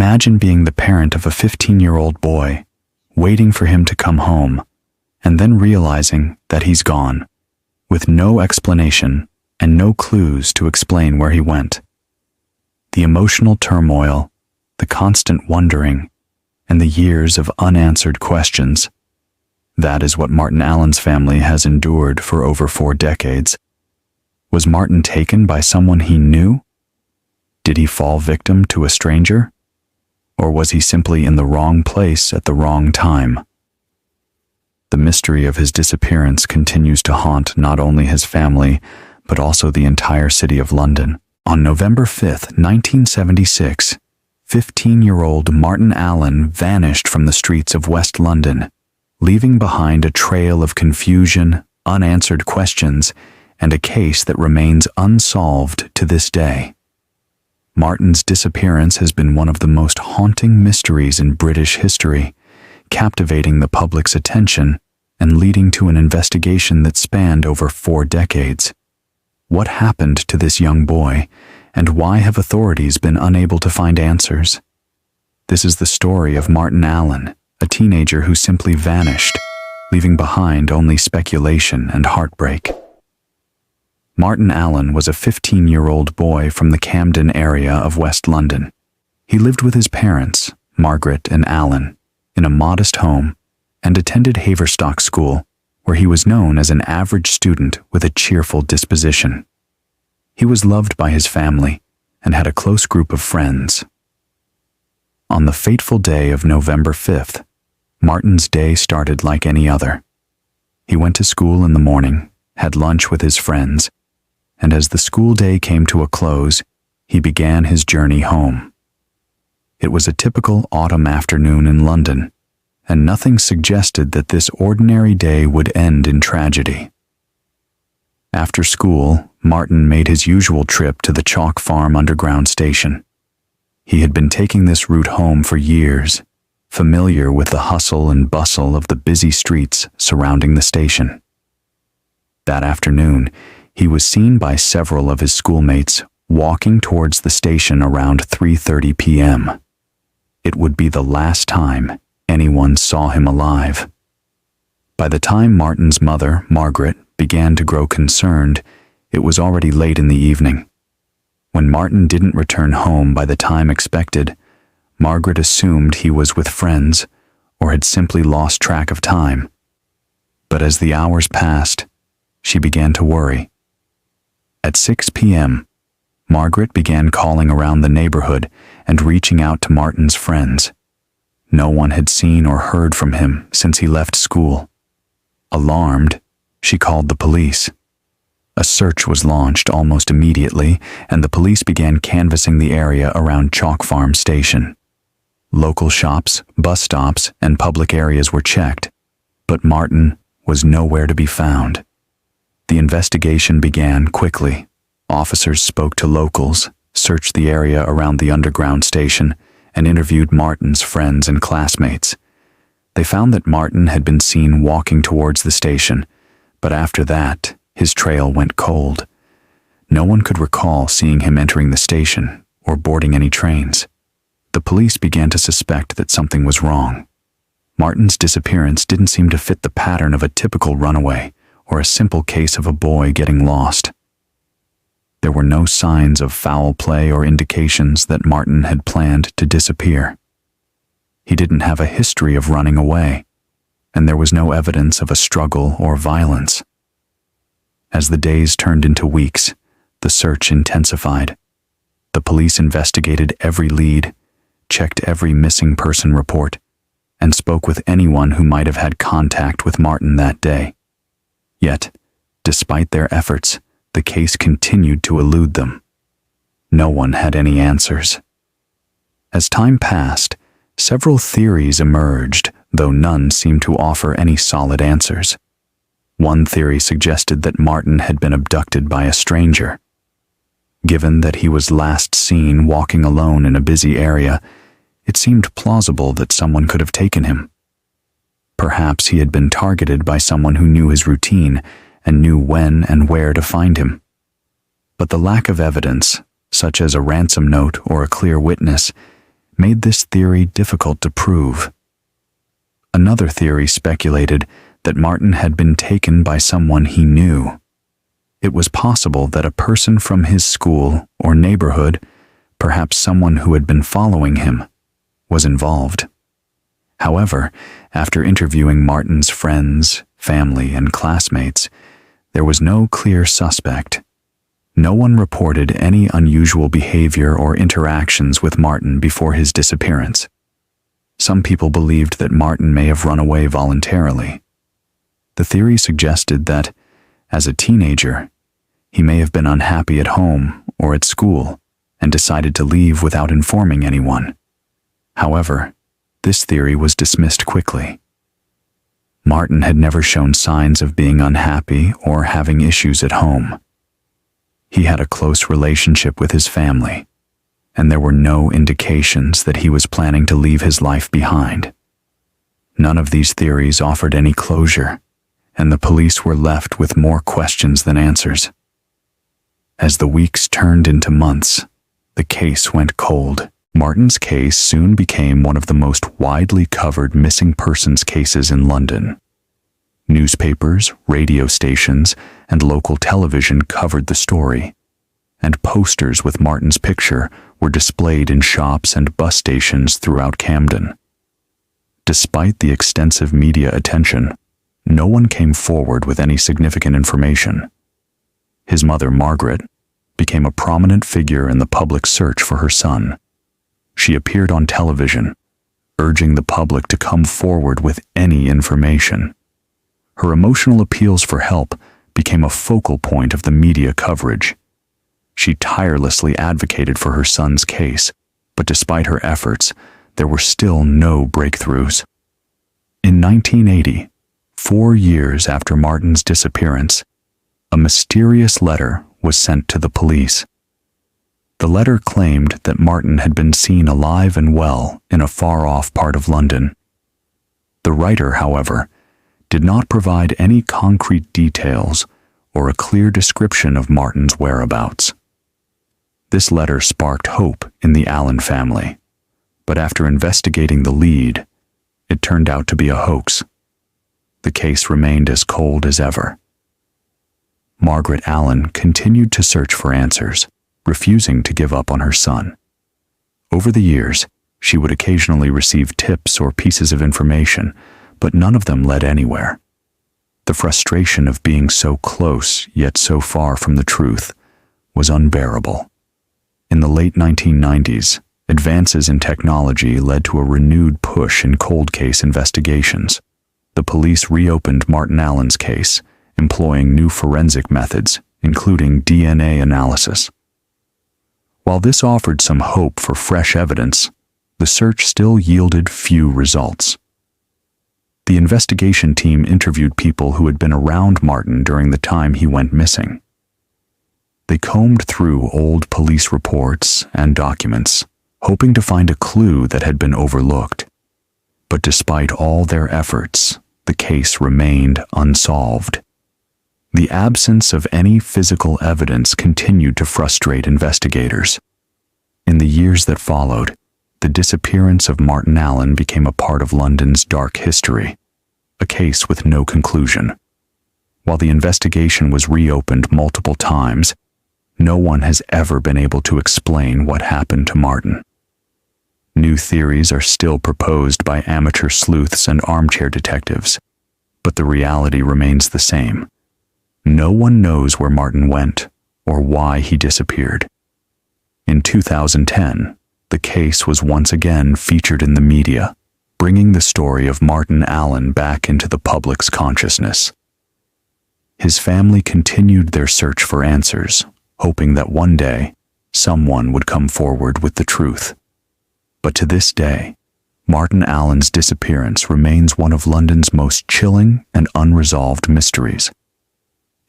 Imagine being the parent of a 15-year-old boy, waiting for him to come home, and then realizing that he's gone, with no explanation and no clues to explain where he went. The emotional turmoil, the constant wondering, and the years of unanswered questions. That is what Martin Allen's family has endured for over 4 decades. Was Martin taken by someone he knew? Did he fall victim to a stranger? Or was he simply in the wrong place at the wrong time? The mystery of his disappearance continues to haunt not only his family, but also the entire city of London. On November 5th, 1976, 15-year-old Martin Allen vanished from the streets of West London, leaving behind a trail of confusion, unanswered questions, and a case that remains unsolved to this day. Martin's disappearance has been one of the most haunting mysteries in British history, captivating the public's attention and leading to an investigation that spanned over 4 decades. What happened to this young boy, and why have authorities been unable to find answers? This is the story of Martin Allen, a teenager who simply vanished, leaving behind only speculation and heartbreak. Martin Allen was a 15-year-old boy from the Camden area of West London. He lived with his parents, Margaret and Alan, in a modest home and attended Haverstock School, where he was known as an average student with a cheerful disposition. He was loved by his family and had a close group of friends. On the fateful day of November 5th, Martin's day started like any other. He went to school in the morning, had lunch with his friends, and as the school day came to a close, he began his journey home. It was a typical autumn afternoon in London, and nothing suggested that this ordinary day would end in tragedy. After school, Martin made his usual trip to the Chalk Farm Underground station. He had been taking this route home for years, familiar with the hustle and bustle of the busy streets surrounding the station. That afternoon, he was seen by several of his schoolmates walking towards the station around 3:30 p.m. It would be the last time anyone saw him alive. By the time Martin's mother, Margaret, began to grow concerned, it was already late in the evening. When Martin didn't return home by the time expected, Margaret assumed he was with friends or had simply lost track of time. But as the hours passed, she began to worry. At 6 p.m., Margaret began calling around the neighborhood and reaching out to Martin's friends. No one had seen or heard from him since he left school. Alarmed, she called the police. A search was launched almost immediately, and the police began canvassing the area around Chalk Farm Station. Local shops, bus stops, and public areas were checked, but Martin was nowhere to be found. The investigation began quickly. Officers spoke to locals, searched the area around the underground station, and interviewed Martin's friends and classmates. They found that Martin had been seen walking towards the station, but after that, his trail went cold. No one could recall seeing him entering the station or boarding any trains. The police began to suspect that something was wrong. Martin's disappearance didn't seem to fit the pattern of a typical runaway or a simple case of a boy getting lost. There were no signs of foul play or indications that Martin had planned to disappear. He didn't have a history of running away, and there was no evidence of a struggle or violence. As the days turned into weeks, the search intensified. The police investigated every lead, checked every missing person report, and spoke with anyone who might have had contact with Martin that day. Yet, despite their efforts, the case continued to elude them. No one had any answers. As time passed, several theories emerged, though none seemed to offer any solid answers. One theory suggested that Martin had been abducted by a stranger. Given that he was last seen walking alone in a busy area, it seemed plausible that someone could have taken him. Perhaps he had been targeted by someone who knew his routine and knew when and where to find him. But the lack of evidence, such as a ransom note or a clear witness, made this theory difficult to prove. Another theory speculated that Martin had been taken by someone he knew. It was possible that a person from his school or neighborhood, perhaps someone who had been following him, was involved. However, after interviewing Martin's friends, family, and classmates, there was no clear suspect. No one reported any unusual behavior or interactions with Martin before his disappearance. Some people believed that Martin may have run away voluntarily. The theory suggested that, as a teenager, he may have been unhappy at home or at school and decided to leave without informing anyone. However, this theory was dismissed quickly. Martin had never shown signs of being unhappy or having issues at home. He had a close relationship with his family, and there were no indications that he was planning to leave his life behind. None of these theories offered any closure, and the police were left with more questions than answers. As the weeks turned into months, the case went cold. Martin's case soon became one of the most widely covered missing persons cases in London. Newspapers, radio stations, and local television covered the story, and posters with Martin's picture were displayed in shops and bus stations throughout Camden. Despite the extensive media attention, no one came forward with any significant information. His mother, Margaret, became a prominent figure in the public search for her son. She appeared on television, urging the public to come forward with any information. Her emotional appeals for help became a focal point of the media coverage. She tirelessly advocated for her son's case, but despite her efforts, there were still no breakthroughs. In 1980, 4 years after Martin's disappearance, a mysterious letter was sent to the police. The letter claimed that Martin had been seen alive and well in a far-off part of London. The writer, however, did not provide any concrete details or a clear description of Martin's whereabouts. This letter sparked hope in the Allen family, but after investigating the lead, it turned out to be a hoax. The case remained as cold as ever. Margaret Allen continued to search for answers, refusing to give up on her son. Over the years, she would occasionally receive tips or pieces of information, but none of them led anywhere. The frustration of being so close yet so far from the truth was unbearable. In the late 1990s, advances in technology led to a renewed push in cold case investigations. The police reopened Martin Allen's case, employing new forensic methods, including DNA analysis. While this offered some hope for fresh evidence, the search still yielded few results. The investigation team interviewed people who had been around Martin during the time he went missing. They combed through old police reports and documents, hoping to find a clue that had been overlooked. But despite all their efforts, the case remained unsolved. The absence of any physical evidence continued to frustrate investigators. In the years that followed, the disappearance of Martin Allen became a part of London's dark history, a case with no conclusion. While the investigation was reopened multiple times, no one has ever been able to explain what happened to Martin. New theories are still proposed by amateur sleuths and armchair detectives, but the reality remains the same. No one knows where Martin went or why he disappeared. In 2010, the case was once again featured in the media, bringing the story of Martin Allen back into the public's consciousness. His family continued their search for answers, hoping that one day, someone would come forward with the truth. But to this day, Martin Allen's disappearance remains one of London's most chilling and unresolved mysteries.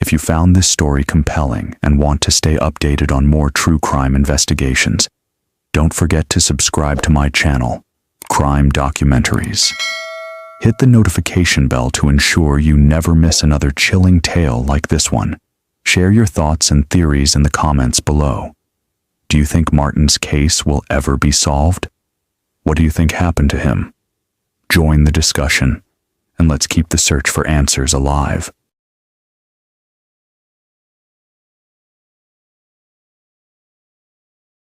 If you found this story compelling and want to stay updated on more true crime investigations, don't forget to subscribe to my channel, Crime Documentaries. Hit the notification bell to ensure you never miss another chilling tale like this one. Share your thoughts and theories in the comments below. Do you think Martin's case will ever be solved? What do you think happened to him? Join the discussion, and let's keep the search for answers alive.